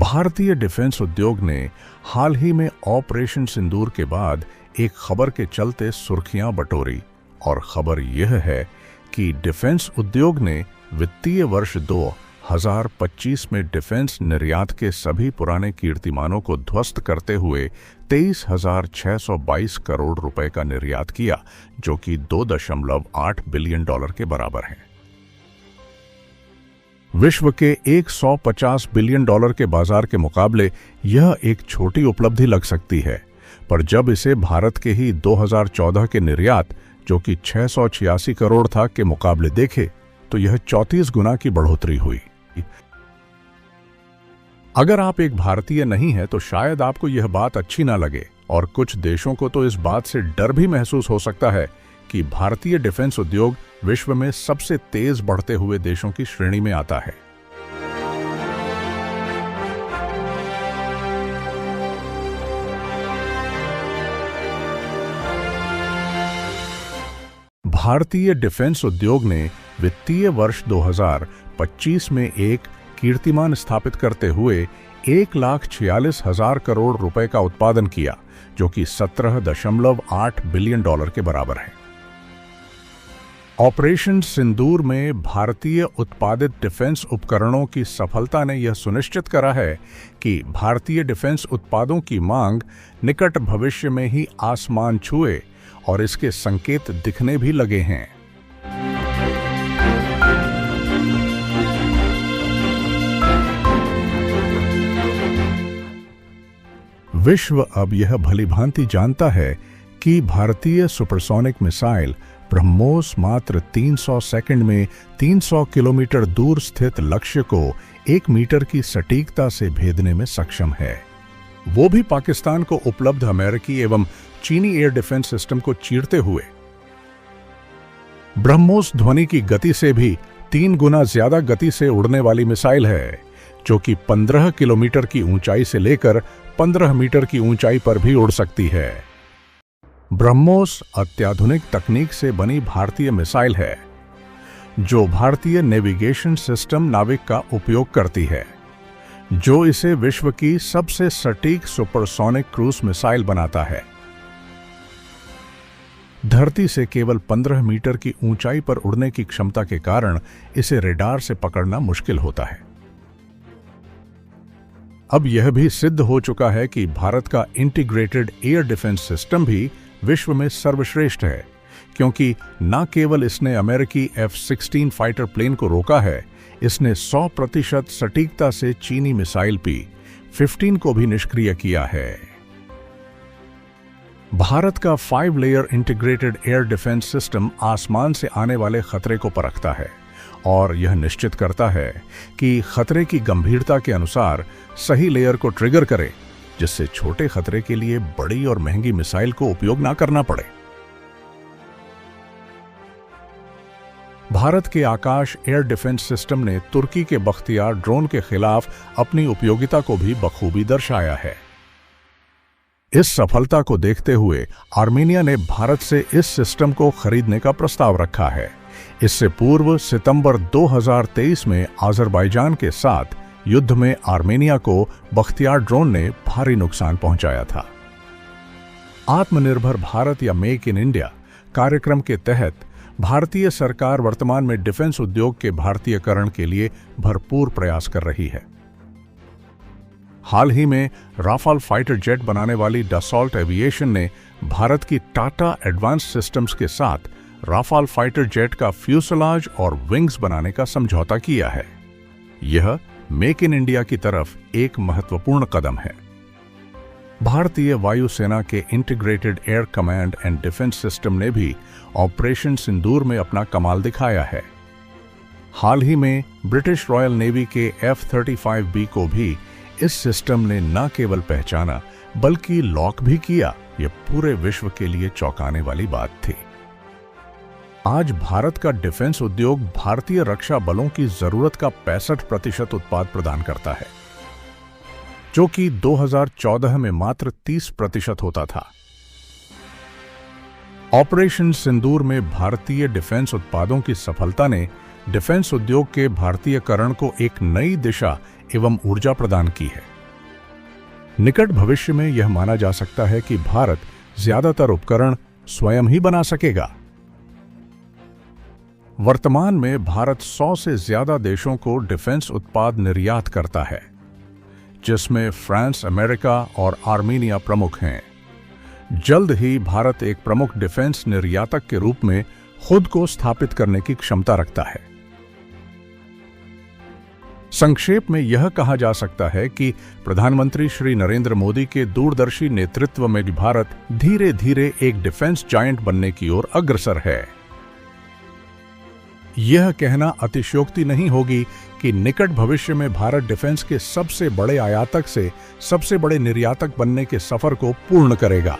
भारतीय डिफेंस उद्योग ने हाल ही में ऑपरेशन सिंदूर के बाद एक खबर के चलते सुर्खियां बटोरी और खबर यह है कि डिफेंस उद्योग ने वित्तीय वर्ष 2025 में डिफेंस निर्यात के सभी पुराने कीर्तिमानों को ध्वस्त करते हुए 23,622 करोड़ रुपए का निर्यात किया, जो कि $2.8 बिलियन के बराबर है। विश्व के 150 बिलियन डॉलर के बाजार के मुकाबले यह एक छोटी उपलब्धि लग सकती है, पर जब इसे भारत के ही 2014 के निर्यात, जो कि 686 करोड़ था, के मुकाबले देखे तो यह 34 गुना की बढ़ोतरी हुई। अगर आप एक भारतीय नहीं हैं तो शायद आपको यह बात अच्छी ना लगे, और कुछ देशों को तो इस बात से डर भी महसूस हो सकता है कि भारतीय डिफेंस उद्योग विश्व में सबसे तेज बढ़ते हुए देशों की श्रेणी में आता है। भारतीय डिफेंस उद्योग ने वित्तीय वर्ष 2025 में एक कीर्तिमान स्थापित करते हुए 1,46,000 करोड़ रुपए का उत्पादन किया, जो कि $17.8 बिलियन के बराबर है। ऑपरेशन सिंदूर में भारतीय उत्पादित डिफेंस उपकरणों की सफलता ने यह सुनिश्चित करा है कि भारतीय डिफेंस उत्पादों की मांग निकट भविष्य में ही आसमान छुए और इसके संकेत दिखने भी लगे हैं। विश्व अब यह भलीभांति जानता है कि भारतीय सुपरसोनिक मिसाइल ब्रह्मोस मात्र 300 सेकंड में 300 किलोमीटर दूर स्थित लक्ष्य को 1 मीटर की सटीकता से भेदने में सक्षम है, वो भी पाकिस्तान को उपलब्ध अमेरिकी एवं चीनी एयर डिफेंस सिस्टम को चीरते हुए। ब्रह्मोस ध्वनि की गति से भी 3 गुना ज्यादा गति से उड़ने वाली मिसाइल है, जो कि 15 किलोमीटर की ऊंचाई से लेकर 15 मीटर की ऊंचाई पर भी उड़ सकती है। ब्रह्मोस अत्याधुनिक तकनीक से बनी भारतीय मिसाइल है, जो भारतीय नेविगेशन सिस्टम नाविक का उपयोग करती है, जो इसे विश्व की सबसे सटीक सुपरसोनिक क्रूज मिसाइल बनाता है। धरती से केवल 15 मीटर की ऊंचाई पर उड़ने की क्षमता के कारण इसे रेडार से पकड़ना मुश्किल होता है। अब यह भी सिद्ध हो चुका है कि भारत का इंटीग्रेटेड एयर डिफेंस सिस्टम भी विश्व में सर्वश्रेष्ठ है, क्योंकि न केवल इसने अमेरिकी F-16 फाइटर प्लेन को रोका है, इसने 100% सटीकता से चीनी मिसाइल P-15 को भी निष्क्रिय किया है। भारत का 5 layer integrated air defence system आसमान से आने वाले खतरे को परखता है और यह निश्चित करता है कि खतरे की गंभीरता के अनुसार सही लेयर को ट्रिगर करे, जिससे छोटे खतरे के लिए बड़ी और महंगी मिसाइल को उपयोग ना करना पड़े। भारत के आकाश एयर डिफेंस सिस्टम ने तुर्की के बख्तियार ड्रोन के खिलाफ अपनी उपयोगिता को भी बखूबी दर्शाया है। इस सफलता को देखते हुए आर्मेनिया ने भारत से इस सिस्टम को खरीदने का प्रस्ताव रखा है। इससे पूर्व सितंबर 2023 में अजरबैजान के साथ युद्ध में आर्मेनिया को बख्तियार ड्रोन ने भारी नुकसान पहुंचाया था। आत्मनिर्भर भारत या मेक इन इंडिया कार्यक्रम के तहत भारतीय सरकार वर्तमान में डिफेंस उद्योग के भारतीयकरण के लिए भरपूर प्रयास कर रही है। हाल ही में राफाल फाइटर जेट बनाने वाली डसॉल्ट एविएशन ने भारत की टाटा एडवांस सिस्टम्स के साथ राफाल फाइटर जेट का फ्यूसलाज और विंग्स बनाने का समझौता किया है। यह मेक इन इंडिया की तरफ एक महत्वपूर्ण कदम है। भारतीय वायुसेना के integrated air command and defence system ने भी ऑपरेशन सिंदूर में अपना कमाल दिखाया है। हाल ही में ब्रिटिश रॉयल नेवी के F-35B को भी इस सिस्टम ने न केवल पहचाना बल्कि लॉक भी किया। यह पूरे विश्व के लिए चौंकाने वाली बात थी। आज भारत का डिफेंस उद्योग भारतीय रक्षा बलों की जरूरत का 65% उत्पाद प्रदान करता है, जो कि 2014 में मात्र 30% होता था। ऑपरेशन सिंदूर में भारतीय डिफेंस उत्पादों की सफलता ने डिफेंस उद्योग के भारतीयकरण को एक नई दिशा एवं ऊर्जा प्रदान की है। निकट भविष्य में यह माना जा सकता है कि भारत ज्यादातर उपकरण स्वयं ही बना सकेगा। वर्तमान में भारत 100 से ज्यादा देशों को डिफेंस उत्पाद निर्यात करता है, जिसमें फ्रांस, अमेरिका और आर्मीनिया प्रमुख हैं। जल्द ही भारत एक प्रमुख डिफेंस निर्यातक के रूप में खुद को स्थापित करने की क्षमता रखता है। संक्षेप में यह कहा जा सकता है कि प्रधानमंत्री श्री नरेंद्र मोदी के दूरदर्शी नेतृत्व में भारत धीरे धीरे एक डिफेंस जायंट बनने की ओर अग्रसर है। यह कहना अतिशयोक्ति नहीं होगी कि निकट भविष्य में भारत डिफेंस के सबसे बड़े आयातक से सबसे बड़े निर्यातक बनने के सफर को पूर्ण करेगा।